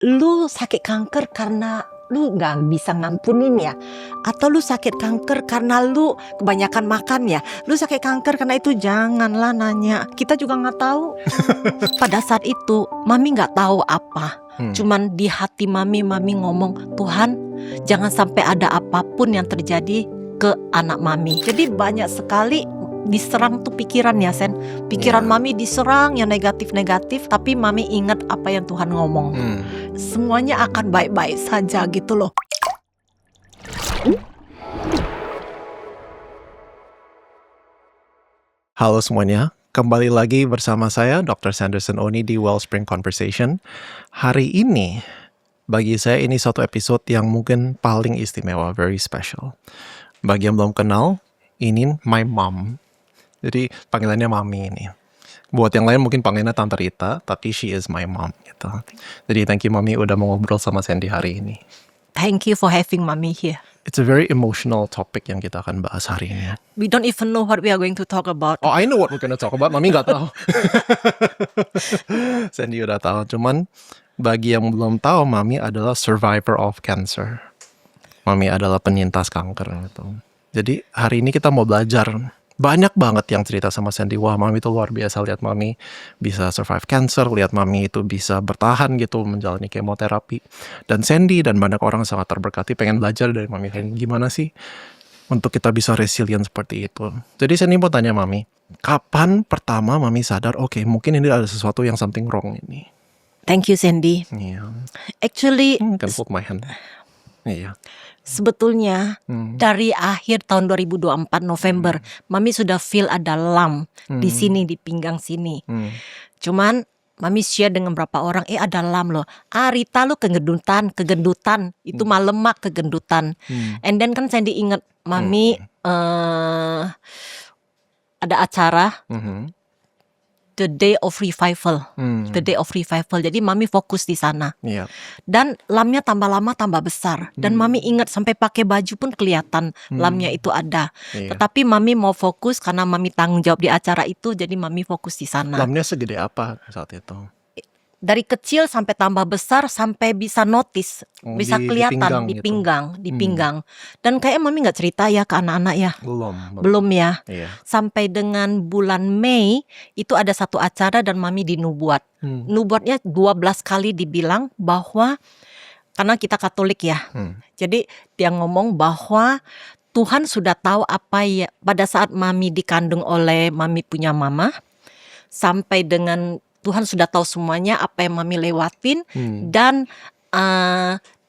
lu sakit kanker karena lu nggak bisa ngampunin ya? Atau lu sakit kanker karena lu kebanyakan makan ya? Lu sakit kanker karena itu, janganlah nanya. Kita juga nggak tahu. Pada saat itu mami nggak tahu apa. Cuman di hati mami ngomong, Tuhan jangan sampai ada apapun yang terjadi ke anak mami. Jadi banyak sekali diserang tuh pikiran ya Sen. Pikiran mami diserang yang negatif-negatif, tapi mami ingat apa yang Tuhan ngomong. Semuanya akan baik-baik saja gitu loh. Halo semuanya, kembali lagi bersama saya Dr. Sanderson Oni di Wellspring Conversation. Hari ini, bagi saya ini satu episode yang mungkin paling istimewa, very special. Bagi yang belum kenal, ini my mom. Jadi panggilannya mami ini. Buat yang lain mungkin panggilannya Tante Rita, tapi she is my mom gitu. Jadi thank you mami udah mau ngobrol sama Sandy hari ini. Thank you for having mommy here. It's a very emotional topic yang kita akan bahas hari ini. We don't even know what we are going to talk about. Oh, I know what we're gonna talk about. Mami nggak tahu. Sandy udah tahu. Cuman bagi yang belum tahu, Mami adalah survivor of cancer. Mami adalah penyintas kanker gitu. Jadi hari ini kita mau belajar. Banyak banget yang cerita sama Sandy, wah Mami itu luar biasa, lihat Mami bisa survive cancer, lihat Mami itu bisa bertahan gitu menjalani kemoterapi. Dan Sandy dan banyak orang sangat terberkati pengen belajar dari Mami, gimana sih untuk kita bisa resilient seperti itu. Jadi Sandy mau tanya Mami, kapan pertama Mami sadar, oke, mungkin ini ada sesuatu yang something wrong ini? Thank you Sandy. Iya. Actually, Can hold my hand. Iya. sebetulnya dari akhir tahun 2024 November, Mami sudah feel ada lump di sini, di pinggang sini. Cuman Mami share dengan beberapa orang, ada lump loh. Rita lu kegendutan, itu mah lemak kegendutan. And then kan Sandy ingat Mami ada acara The Day of Revival. The Day of Revival. Jadi Mami fokus di sana. Iya. Dan lamnya tambah lama tambah besar. Dan Mami ingat sampai pakai baju pun kelihatan lamnya itu ada. Iya. Tetapi Mami mau fokus karena Mami tanggung jawab di acara itu. Jadi Mami fokus di sana. Lamnya segede apa saat itu? Dari kecil sampai tambah besar sampai bisa notice, bisa kelihatan di pinggang. Dan kayak Mami nggak cerita ya ke anak-anak ya. Belum ya. Iya. Sampai dengan bulan Mei itu ada satu acara dan Mami di nubuat. Nubuatnya 12 kali dibilang bahwa, karena kita Katolik ya. Jadi dia ngomong bahwa Tuhan sudah tahu apa ya pada saat Mami dikandung oleh Mami punya mama, sampai dengan Tuhan sudah tahu semuanya apa yang Mami lewatin. Dan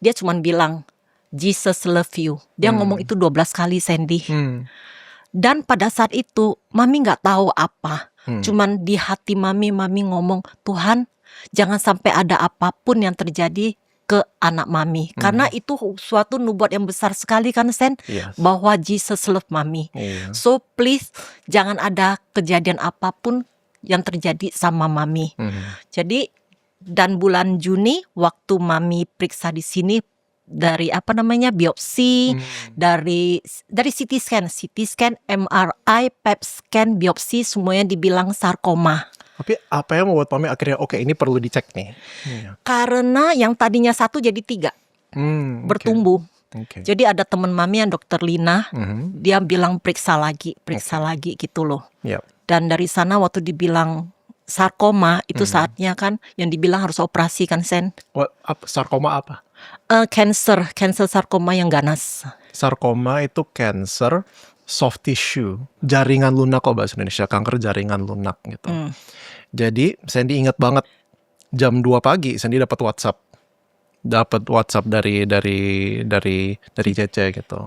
dia cuma bilang Jesus love you. Dia ngomong itu 12 kali Sandy. Dan pada saat itu Mami gak tahu apa. Cuman di hati Mami ngomong, Tuhan jangan sampai ada apapun yang terjadi ke anak Mami. Karena itu suatu nubuat yang besar sekali kan Sen. Yes. Bahwa Jesus love Mami. So please jangan ada kejadian apapun yang terjadi sama Mami. Jadi dan bulan Juni waktu Mami periksa di sini dari biopsi, dari CT scan, MRI, PET scan, biopsi semuanya dibilang sarkoma. Tapi apa yang membuat Mami akhirnya oke ini perlu dicek nih? Karena yang tadinya 1 jadi 3 bertumbuh. Okay. Jadi ada teman Mami yang dokter Lina, dia bilang periksa lagi gitu loh. Yep. Dan dari sana waktu dibilang sarkoma itu saatnya kan yang dibilang harus operasi kan Sen. Sarkoma apa? Cancer sarkoma yang ganas. Sarkoma itu cancer soft tissue, jaringan lunak kalau bahasa Indonesia, kanker jaringan lunak gitu. Jadi Sandy ingat banget jam 2 pagi Sandy dapat WhatsApp dari Cece gitu.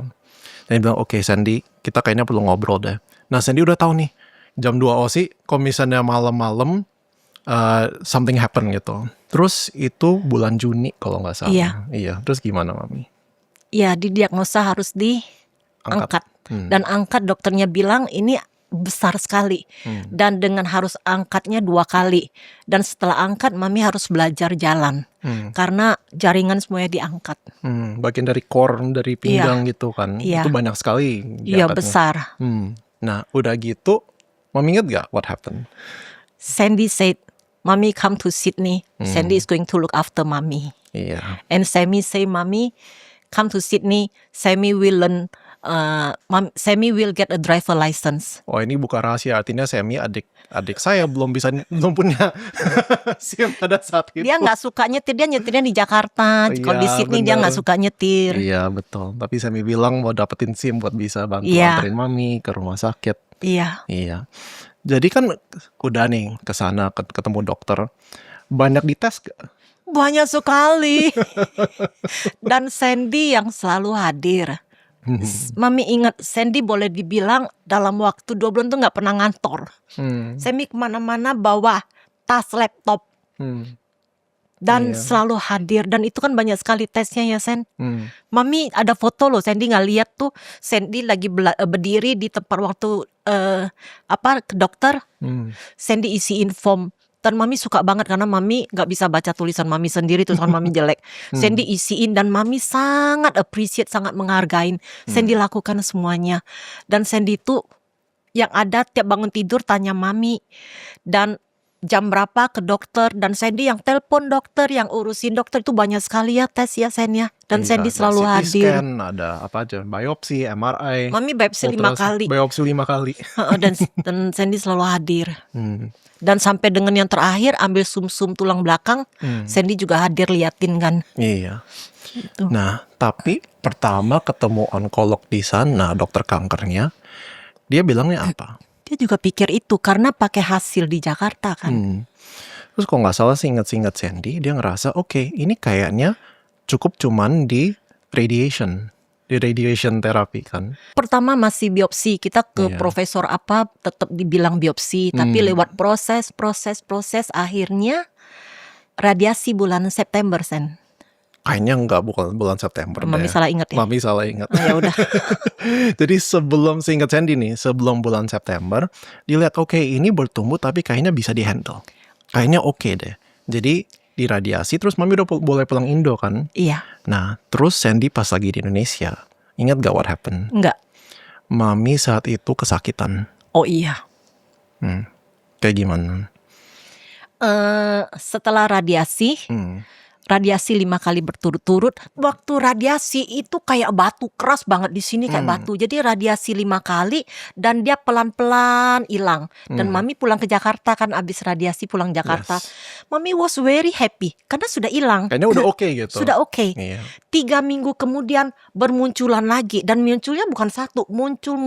Dan dia bilang oke, Sandy kita kayaknya perlu ngobrol deh. Nah Sandy udah tahu nih jam 2 OSI kalau misalnya malam-malam something happen gitu. Terus itu bulan Juni kalau nggak salah. Iya. Terus gimana Mami? Iya, didiagnosa harus diangkat. Dan angkat dokternya bilang ini besar sekali. Dan dengan harus angkatnya 2 kali. Dan setelah angkat Mami harus belajar jalan. Karena jaringan semuanya diangkat. Bagian dari core, dari pinggang gitu kan. Itu banyak sekali. Iya, besar. Nah udah gitu Mami inget gak what happened? Sandy said, Mommy come to Sydney. Sandy is going to look after mommy. Iya. And Sammy say, mommy come to Sydney. Sammy will learn. Sammy will get a driver license. Oh, ini bukan rahasia, artinya Sammy adik saya belum punya SIM pada saat itu. Dia nggak suka nyetir, dia nyetirnya di Jakarta. Kalau di Iya, Sydney dia bener. nggak suka nyetir. Iya betul, tapi Sammy bilang mau dapetin SIM buat bisa bantu Iya. anterin mami ke rumah sakit. Iya. Iya. Jadi kan udah nih ke sana ketemu dokter. Banyak dites gak? Banyak sekali. Dan Sandy yang selalu hadir. Mami ingat, Sandy boleh dibilang dalam waktu 2 bulan tuh nggak pernah ngantor. Sandy kemana-mana bawa tas laptop dan Iya. selalu hadir. Dan itu kan banyak sekali tesnya ya Sen. Mami ada foto loh, Sandy nggak lihat tuh. Sandy lagi berdiri di tempat waktu ke dokter. Sandy isiin form. Dan mami suka banget karena mami gak bisa baca tulisan mami sendiri, tulisan mami jelek. Sandy isiin dan mami sangat appreciate, sangat menghargain. Sandy lakukan semuanya. Dan Sandy tuh yang ada tiap bangun tidur tanya mami. Dan jam berapa ke dokter. Dan Sandy yang telepon dokter, yang urusin dokter itu banyak sekali ya tes ya Sen ya. Dan Iya, Sandy ada selalu CT hadir. scan, ada apa aja, biopsi, MRI. Mami biopsi 5 kali. Biopsi 5 kali. Dan Sandy selalu hadir. Hmm. Dan sampai dengan yang terakhir ambil sum-sum tulang belakang, Sandy juga hadir liatin kan. Iya. Gitu. Nah, tapi pertama ketemu onkolog di sana, dokter kankernya, dia bilangnya apa? Dia juga pikir itu karena pakai hasil di Jakarta kan. Terus kalau nggak salah seingat Sandy, dia ngerasa oke, ini kayaknya cukup cuman di radiation terapi kan. Pertama masih biopsi, kita ke Iya. profesor apa tetap dibilang biopsi, tapi lewat proses akhirnya radiasi bulan September Sen. Kayaknya nggak, bukan bulan September Mami deh. salah ingat ya. Mami salah ingat. Oh, ya udah. Jadi seingat Sandy nih, sebelum bulan September, dilihat oke, ini bertumbuh tapi kayaknya bisa dihandle. Kayaknya oke deh. Jadi diradiasi, terus mami udah boleh pulang Indo kan. Iya. Nah, terus Sandy pas lagi di Indonesia, ingat gak what happened? Enggak. Mami saat itu kesakitan. Oh iya. Kayak gimana? Setelah radiasi 5 kali berturut-turut. Waktu radiasi itu kayak batu, keras banget di sini kayak batu. Jadi radiasi 5 kali dan dia pelan-pelan hilang. Dan mami pulang ke Jakarta kan, abis radiasi pulang Jakarta. Mami was very happy karena sudah hilang. Kayaknya udah oke gitu. Sudah oke. Iya. 3 minggu kemudian bermunculan lagi, dan munculnya bukan satu, muncul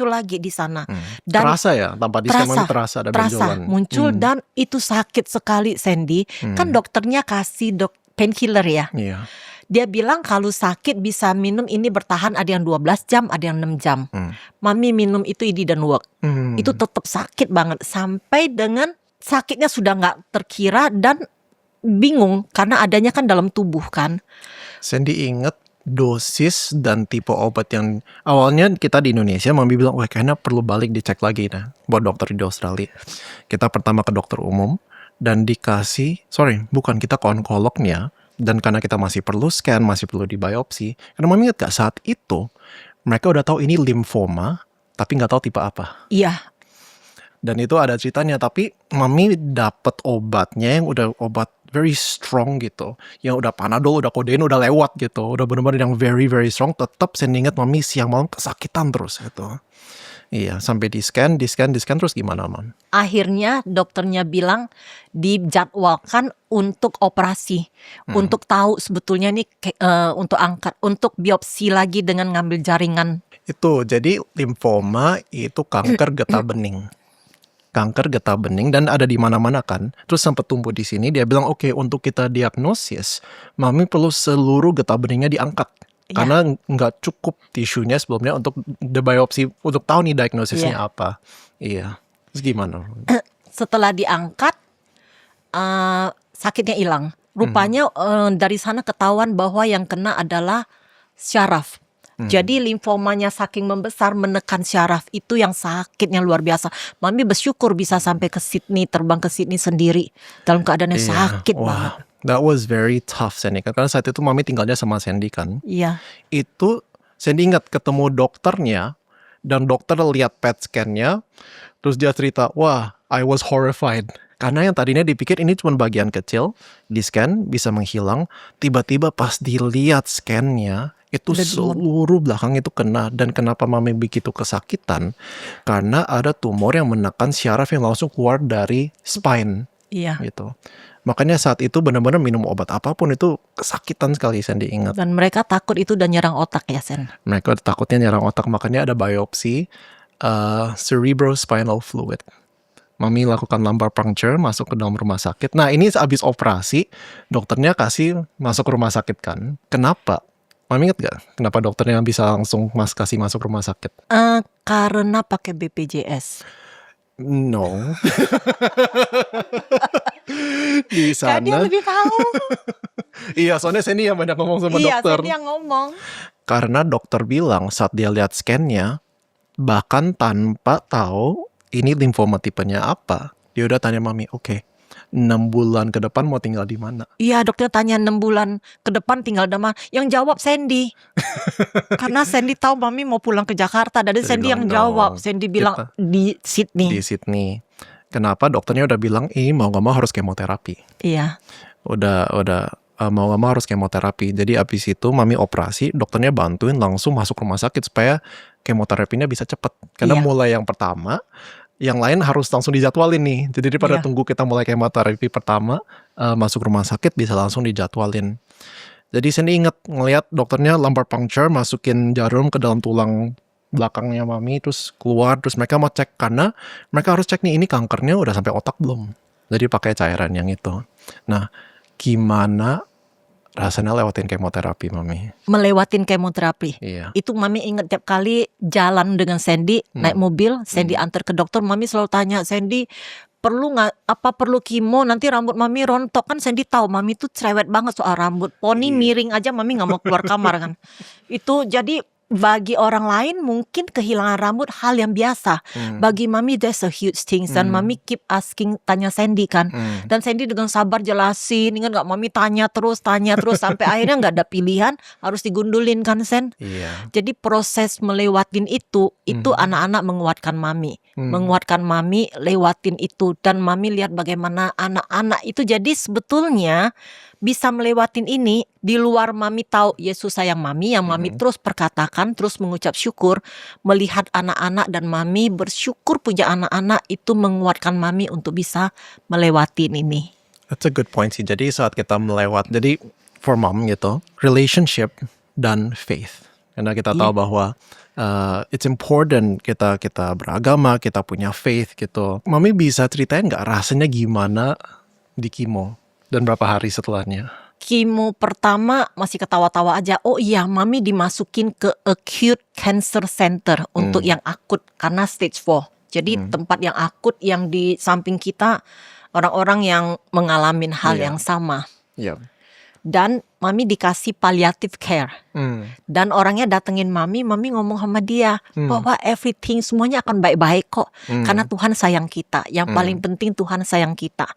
lagi di sana. Dan Terasa ya, tanpa diskan mami terasa ada benjolan. muncul dan itu sakit sekali Sandy. Kan dokternya kasih painkiller ya. Iya. Dia bilang kalau sakit bisa minum ini bertahan, ada yang 12 jam, ada yang 6 jam. Mami minum itu didn't work. Itu tetap sakit banget sampai dengan sakitnya sudah nggak terkira dan bingung karena adanya kan dalam tubuh kan. Sandy inget dosis dan tipe obat yang awalnya kita di Indonesia, mami bilang, wah kayaknya perlu balik dicek lagi nah buat dokter di Australia. Kita pertama ke dokter umum dan kita ke onkolognya, dan karena kita masih perlu scan, masih perlu dibiopsi. Karena mami ingat gak saat itu mereka udah tahu ini limfoma tapi nggak tahu tipe apa. Iya. Dan itu ada ceritanya, tapi mami dapet obatnya yang udah obat very strong gitu. Yang udah Panadol, udah kodein, udah lewat gitu. Udah bener-bener yang very very strong. Tetap saya ingat mami siang malam kesakitan terus gitu. Iya, sampai di scan terus gimana Mam? Akhirnya dokternya bilang dijadwalkan untuk operasi. Untuk tahu sebetulnya nih untuk biopsi lagi dengan ngambil jaringan. Itu jadi limfoma itu kanker getah bening. Kanker getah bening dan ada di mana-mana kan. Terus sempat tumbuh di sini, dia bilang oke, untuk kita diagnosis, mami perlu seluruh getah beningnya diangkat. Iya. Karena nggak cukup tisunya sebelumnya untuk biopsi, untuk tahu nih diagnosisnya apa. Iya. Terus gimana? Setelah diangkat, sakitnya hilang. Rupanya dari sana ketahuan bahwa yang kena adalah syaraf. Jadi limfomanya saking membesar menekan syaraf, itu yang sakitnya luar biasa. Mami bersyukur bisa sampai ke Sydney, terbang ke Sydney sendiri dalam keadaan yang sakit banget. That was very tough Sandy. Karena saat itu mami tinggalnya sama Sandy kan. Iya. Itu Sandy ingat ketemu dokternya, dan dokter lihat PET scan-nya, terus dia cerita, wah I was horrified. Karena yang tadinya dipikir ini cuma bagian kecil, di scan bisa menghilang, tiba-tiba pas dilihat scan-nya, itu Udah tumor. seluruh belakang itu kena. Dan kenapa mami begitu kesakitan? Karena ada tumor yang menekan syaraf yang langsung keluar dari spine Iya. gitu. Makanya saat itu benar-benar minum obat apapun itu kesakitan sekali, Sandy ingat. Dan mereka takut itu udah nyerang otak ya, Sen. Mereka takutnya nyerang otak, makanya ada biopsi cerebrospinal fluid. Mami lakukan lumbar puncture, masuk ke dalam rumah sakit. Nah ini habis operasi, dokternya kasih masuk rumah sakit kan. Kenapa? Mami inget gak kenapa dokternya bisa langsung kasih masuk rumah sakit? Karena pakai BPJS. No. Di Kan dia sana. lebih tahu. Iya, soalnya Sandy yang banyak ngomong sama Iya, dokter. Sen dia ngomong. Karena dokter bilang saat dia lihat scan-nya, bahkan tanpa tahu ini limfoma tipenya apa, dia udah tanya mami, oke, 6 bulan ke depan mau tinggal di mana? Iya, dokter tanya 6 bulan ke depan tinggal di mana? Yang jawab Sandy. Karena Sandy tahu mami mau pulang ke Jakarta. Dan Sandy yang bilang, jawab. "No, Sandy bilang kita di Sydney. di Sydney." Kenapa? Dokternya udah bilang, mau gak mau harus kemoterapi. Iya. Udah mau gak mau harus kemoterapi. Jadi abis itu mami operasi, dokternya bantuin langsung masuk rumah sakit supaya kemoterapinya bisa cepet. Karena Iya. mulai yang pertama, yang lain harus langsung dijadwalin nih. Jadi daripada Iya. tunggu kita mulai kemoterapi pertama, masuk rumah sakit bisa langsung dijadwalin. Jadi Sandy inget ngelihat dokternya lumbar puncture, masukin jarum ke dalam tulang belakangnya mami, terus keluar, terus mereka mau cek karena mereka harus cek nih ini kankernya udah sampai otak belum. Jadi pakai cairan yang itu. Nah, gimana rasanya lewatin kemoterapi mami? Melewatin kemoterapi. Iya. Itu mami ingat tiap kali jalan dengan Sandy, naik mobil, Sandy antar ke dokter, mami selalu tanya, Sandy perlu nggak, apa perlu kimo, nanti rambut mami rontok. Kan Sandy tahu mami tuh cerewet banget soal rambut, poni miring aja mami nggak mau keluar kamar kan. Itu jadi bagi orang lain mungkin kehilangan rambut hal yang biasa. Bagi mami that's a huge thing. Dan mami keep asking, tanya Sandy kan. Dan Sandy dengan sabar jelasin. Ingat gak mami tanya terus sampai akhirnya gak ada pilihan, harus digundulin kan Sen. Iya. Jadi proses melewatin itu anak-anak menguatkan mami. Menguatkan mami lewatin itu. Dan mami lihat bagaimana anak-anak itu jadi sebetulnya bisa melewatin ini di luar mami tahu Yesus sayang mami, yang mami terus perkatakan, terus mengucap syukur, melihat anak-anak dan mami bersyukur puja anak-anak itu menguatkan mami untuk bisa melewatin ini. That's a good point sih. Jadi saat kita jadi for mom gitu, relationship dan faith. Karena kita tahu bahwa it's important kita beragama, kita punya faith gitu. Mami bisa ceritain nggak rasanya gimana di kimo dan berapa hari setelahnya? Kimo pertama masih ketawa-tawa aja. Oh iya, mami dimasukin ke acute cancer center untuk yang akut karena stage 4. Jadi tempat yang akut yang di samping kita orang-orang yang mengalami hal yang sama. Iya. Dan mami dikasih palliative care. Dan orangnya datengin mami ngomong sama dia bahwa everything semuanya akan baik-baik kok. Karena Tuhan sayang kita. Yang paling penting Tuhan sayang kita.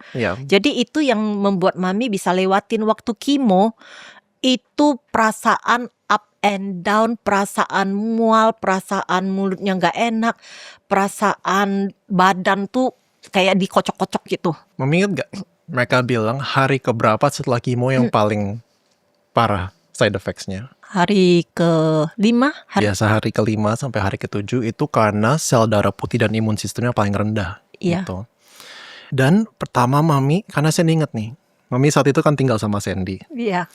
Jadi itu yang membuat mami bisa lewatin waktu kimo. Itu perasaan up and down, perasaan mual, perasaan mulutnya gak enak, perasaan badan tuh kayak dikocok-kocok gitu. Mami ingat gak? Mereka bilang hari keberapa setelah kimo yang paling parah side effects-nya? Hari ke-5. Biasa hari ke-5 sampai hari ke-7 itu karena sel darah putih dan imun sistemnya paling rendah. Iya. Gitu. Dan pertama mami, karena saya inget nih, mami saat itu kan tinggal sama Sandy. Iya.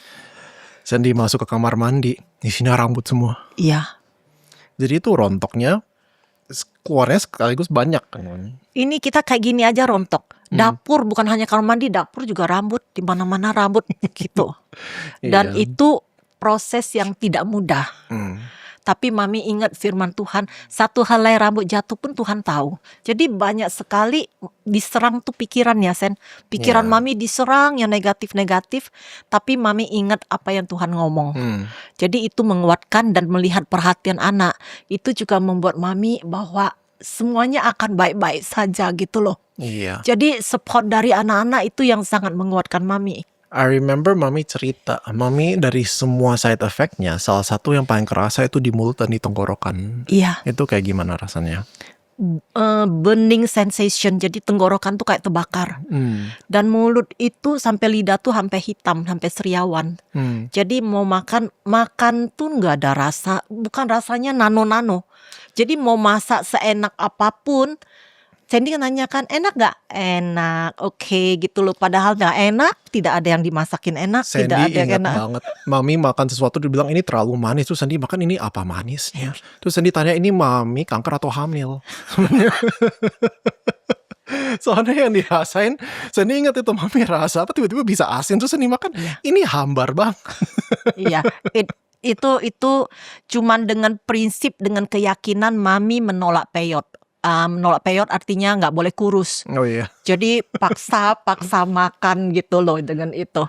Sandy masuk ke kamar mandi, isinya rambut semua. Iya. Jadi itu rontoknya keluarnya sekaligus banyak kan. Ini kita kayak gini aja rontok. Dapur bukan hanya kamar mandi, dapur juga rambut, di mana-mana rambut gitu. Dan itu proses yang tidak mudah. Tapi mami ingat firman Tuhan, satu helai rambut jatuh pun Tuhan tahu. Jadi banyak sekali diserang tuh pikiran ya Sen. Pikiran mami diserang yang negatif-negatif, tapi mami ingat apa yang Tuhan ngomong. Jadi itu menguatkan dan melihat perhatian anak. Itu juga membuat mami bahwa semuanya akan baik-baik saja gitu loh. Iya. Jadi support dari anak-anak itu yang sangat menguatkan mami. I remember mami cerita, mami dari semua side effect-nya, salah satu yang paling kerasa itu di mulut dan di tenggorokan. Iya. Itu kayak gimana rasanya? burning sensation, jadi tenggorokan tuh kayak terbakar. Dan mulut itu sampai lidah tuh sampai hitam, sampai seriawan. Jadi mau makan tuh nggak ada rasa, bukan rasanya nano-nano. Jadi mau masak seenak apapun, Sandy nanyakan enak gak? Enak, oke gitu loh. Padahal gak enak, tidak ada yang dimasakin enak, Sandy tidak ada yang ingat enak. banget, Mami makan sesuatu dibilang ini terlalu manis. Terus Sandy makan, ini apa manisnya? Terus Sandy tanya, ini Mami kanker atau hamil? Soalnya yang dirasain, Sandy ingat itu Mami rasa apa tiba-tiba bisa asin. Terus Sandy makan, ini hambar bang. Iya, itu cuman dengan prinsip, dengan keyakinan Mami menolak peyot. Menolak peyot artinya nggak boleh kurus. Oh iya. Jadi paksa makan gitu loh dengan itu.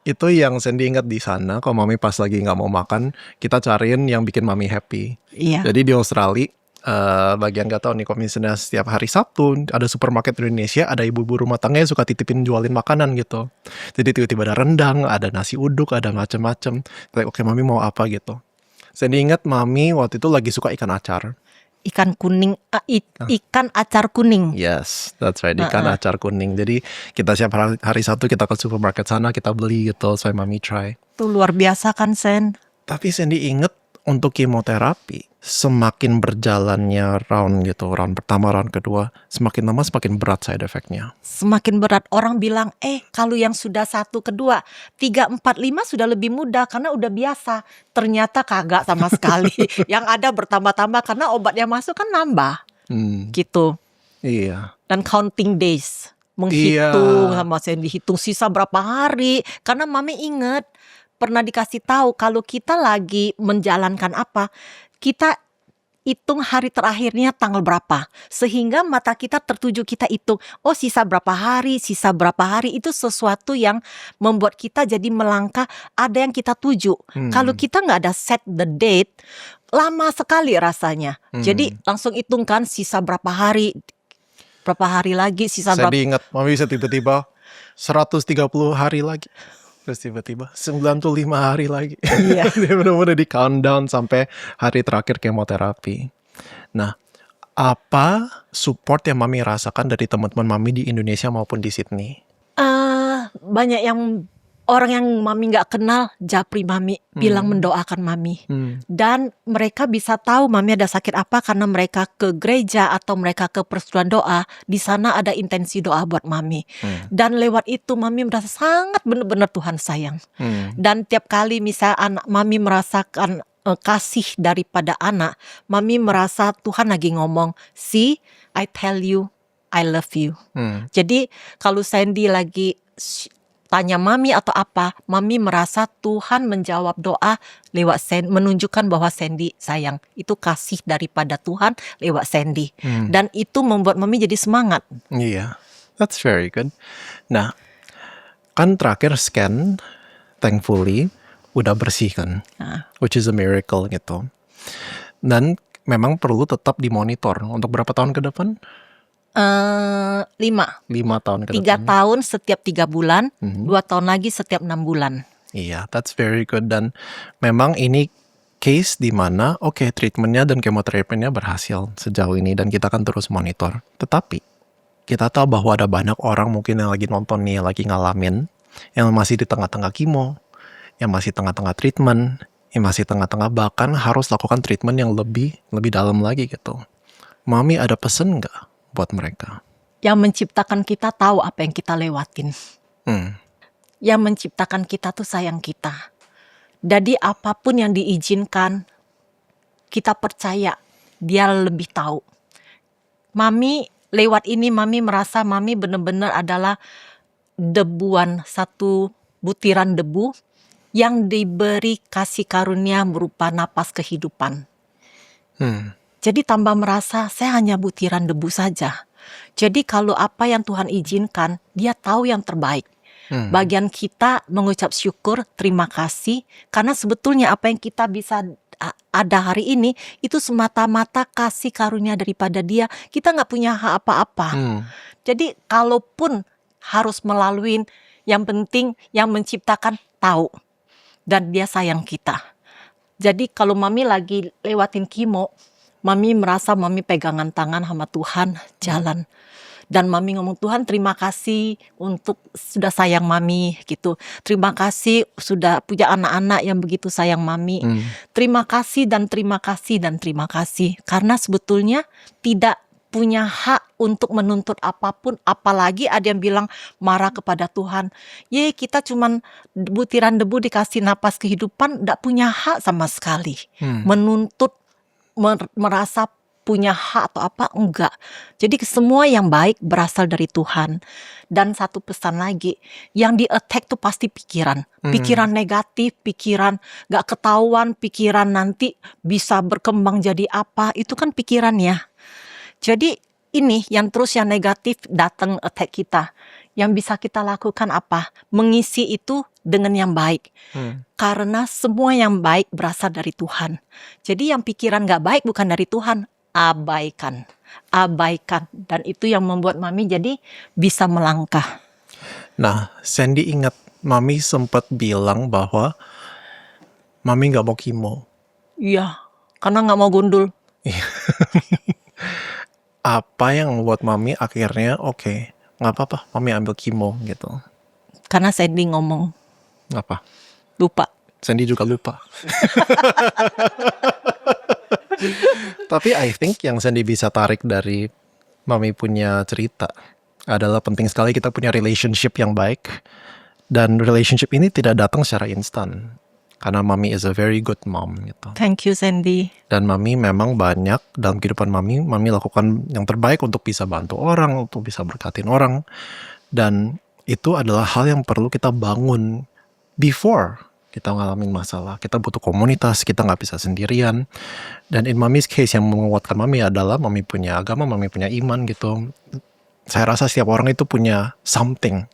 Itu yang Sandy ingat di sana. Kalau Mami pas lagi nggak mau makan, kita cariin yang bikin Mami happy. Iya. Jadi di Australia, bagian nggak tahu nih, kalau misalnya setiap hari Sabtu ada supermarket di Indonesia, ada ibu-ibu rumah tangga yang suka titipin jualin makanan gitu. Jadi tiba-tiba ada rendang, ada nasi uduk, ada macem-macem. Oke, Mami mau apa gitu. Sandy ingat Mami waktu itu lagi suka ikan acar. Ikan kuning, ikan acar kuning. Yes, that's right, ikan acar kuning. Jadi kita setiap hari Sabtu kita ke supermarket sana, kita beli gitu, supaya Mami try. Itu luar biasa kan, Sen? Tapi Sandy inget untuk kemoterapi, semakin berjalannya round pertama, round kedua, semakin lama semakin berat side effect-nya. Semakin berat. Orang bilang, kalau yang sudah 1, kedua, 3, 4, 5 sudah lebih mudah karena udah biasa. Ternyata kagak sama sekali. Yang ada bertambah-tambah karena obat yang masuk kan nambah. Gitu. Iya. Dan counting days, menghitung, sama saya dihitung sisa berapa hari. Karena Mami inget pernah dikasih tahu kalau kita lagi menjalankan apa, kita hitung hari terakhirnya tanggal berapa, sehingga mata kita tertuju, kita hitung, sisa berapa hari, itu sesuatu yang membuat kita jadi melangkah, ada yang kita tuju. Kalau kita nggak ada set the date, lama sekali rasanya. Jadi langsung hitungkan sisa berapa hari lagi, sisa Saya berapa. diingat, Mami bisa tiba-tiba 130 hari lagi. Terus tiba-tiba 95 hari lagi. Iya. Dia benar-benar di countdown sampai hari terakhir kemoterapi. Nah, apa support yang Mami rasakan dari teman-teman Mami di Indonesia maupun di Sydney? Banyak yang orang yang Mami nggak kenal japri Mami, bilang mendoakan Mami. Dan mereka bisa tahu Mami ada sakit apa karena mereka ke gereja atau mereka ke persekutuan doa. Di sana ada intensi doa buat Mami. Dan lewat itu Mami merasa sangat benar-benar Tuhan sayang. Dan tiap kali misal anak Mami merasakan kasih daripada anak, Mami merasa Tuhan lagi ngomong, "See, I tell you, I love you." Jadi kalau Sandy lagi tanya Mami atau apa, Mami merasa Tuhan menjawab doa lewat Sandy, menunjukkan bahwa Sandy sayang. Itu kasih daripada Tuhan lewat Sandy. Dan itu membuat Mami jadi semangat. Iya, that's very good. Nah, kan terakhir scan, thankfully, udah bersih kan, which is a miracle gitu. Dan memang perlu tetap dimonitor untuk berapa tahun ke depan? 5 tahun ke 3 depan. tahun setiap 3 bulan, 2 tahun lagi setiap 6 bulan. Iya, that's very good. Dan memang ini case di mana treatmentnya dan kemoterapinya berhasil sejauh ini dan kita akan terus monitor. Tetapi kita tahu bahwa ada banyak orang mungkin yang lagi nonton nih, yang lagi ngalamin, yang masih di tengah-tengah kemo, yang masih tengah-tengah treatment, yang masih tengah-tengah bahkan harus lakukan treatment yang lebih dalam lagi gitu. Mami ada pesen nggak buat mereka? Yang menciptakan kita tahu apa yang kita lewatin. Yang menciptakan kita tuh sayang kita. Jadi apapun yang diizinkan, kita percaya dia lebih tahu. Mami lewat ini Mami merasa Mami benar-benar adalah debuan, satu butiran debu yang diberi kasih karunia berupa napas kehidupan. Jadi tambah merasa saya hanya butiran debu saja. Jadi kalau apa yang Tuhan izinkan, dia tahu yang terbaik. Bagian kita mengucap syukur, terima kasih. Karena sebetulnya apa yang kita bisa ada hari ini, itu semata-mata kasih karunia daripada dia. Kita gak punya hak apa-apa. Jadi kalaupun harus melalui, yang penting yang menciptakan tahu. Dan dia sayang kita. Jadi kalau Mami lagi lewatin kemo, Mami merasa mami pegangan tangan sama Tuhan jalan. Dan mami ngomong, Tuhan terima kasih untuk sudah sayang mami gitu. Terima kasih sudah punya anak-anak yang begitu sayang mami. Terima kasih dan terima kasih dan terima kasih. Karena sebetulnya tidak punya hak untuk menuntut apapun. Apalagi ada yang bilang marah kepada Tuhan. Kita cuman butiran debu dikasih napas kehidupan. Tidak punya hak sama sekali. Menuntut, merasa punya hak atau apa, enggak. Jadi semua yang baik berasal dari Tuhan. Dan satu pesan lagi, yang di attack tuh pasti pikiran. Pikiran negatif, pikiran gak ketahuan, pikiran nanti bisa berkembang jadi apa, itu kan pikiran ya. Jadi ini yang terus yang negatif datang attack kita. Yang bisa kita lakukan apa? Mengisi itu dengan yang baik. Karena semua yang baik berasal dari Tuhan. Jadi yang pikiran gak baik bukan dari Tuhan. Abaikan. Dan itu yang membuat mami jadi bisa melangkah. Nah, Sandy ingat mami sempat bilang bahwa mami gak mau kemo. Iya, karena gak mau gundul. Apa yang membuat mami akhirnya oke, gak apa-apa mami ambil kemo gitu? Karena Sandy ngomong. Apa? Lupa. Sandy juga lupa. Tapi I think yang Sandy bisa tarik dari mami punya cerita adalah penting sekali kita punya relationship yang baik. Dan relationship ini tidak datang secara instan. Karena mami is a very good mom gitu. Thank you Sandy. Dan mami memang banyak dalam kehidupan mami lakukan yang terbaik untuk bisa bantu orang, untuk bisa berkatin orang. Dan itu adalah hal yang perlu kita bangun before kita ngalamin masalah. Kita butuh komunitas, kita gak bisa sendirian. Dan in mami's case yang menguatkan mami adalah mami punya agama, mami punya iman gitu. Saya rasa setiap orang itu punya something,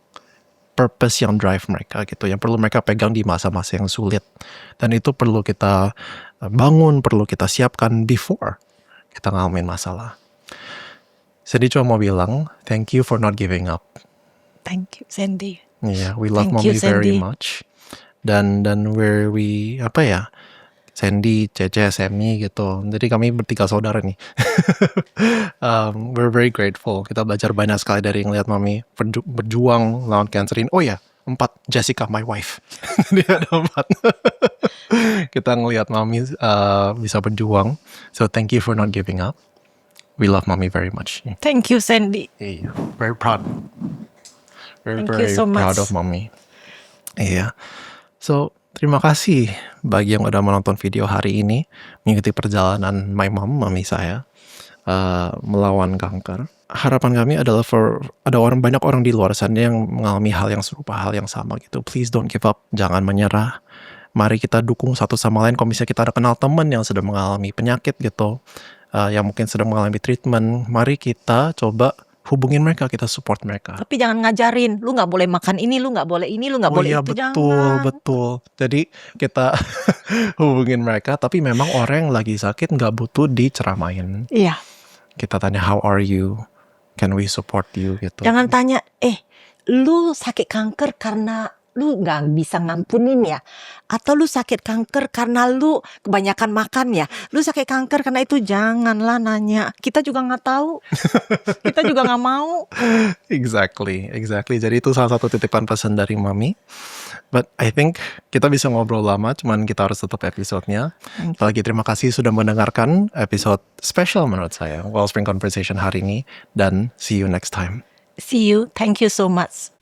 purpose yang drive mereka gitu, yang perlu mereka pegang di masa-masa yang sulit. Dan itu perlu kita bangun, perlu kita siapkan before kita ngalamin masalah. Jadi cuma mau bilang, thank you for not giving up. Thank you Sandy. Yeah, we love Thank mommy you, very Sandy. much. Dan Sandy, Cece, Semi gitu. Jadi kami bertiga saudara nih. We're very grateful. Kita belajar banyak sekali dari ngeliat mami berjuang lawan cancer ini. Oh ya, 4, Jessica, my wife. Dia ada 4. Kita ngeliat mami bisa berjuang. So thank you for not giving up. We love mommy very much. Thank you Sandy. Iya, very proud. Very, Thank you very so much. proud of mommy. Iya. So, terima kasih bagi yang udah menonton video hari ini, mengikuti perjalanan my mom, mami saya, melawan kanker. Harapan kami adalah ada banyak orang di luar sana yang mengalami hal yang serupa, hal yang sama gitu. Please don't give up, jangan menyerah. Mari kita dukung satu sama lain. Kalau misalnya kita ada kenal teman yang sedang mengalami penyakit gitu, yang mungkin sedang mengalami treatment, mari kita coba hubungin mereka, kita support mereka. Tapi jangan ngajarin, lu gak boleh makan ini, lu gak boleh ini, lu gak boleh iya, itu. betul. Jadi kita hubungin mereka, tapi memang orang yang lagi sakit gak butuh diceramain. Iya. Kita tanya, how are you? Can we support you? Gitu. Jangan tanya, lu sakit kanker karena lu gak bisa ngampunin ya? Atau lu sakit kanker karena lu kebanyakan makan ya? Lu sakit kanker karena itu, janganlah nanya. Kita juga gak tahu. Kita juga gak mau. Exactly. Jadi itu salah satu titipan pesan dari mami. But I think kita bisa ngobrol lama, cuman kita harus tutup episodenya. Apalagi terima kasih sudah mendengarkan episode spesial menurut saya, Wellspring Conversation hari ini. Dan see you next time. See you. Thank you so much.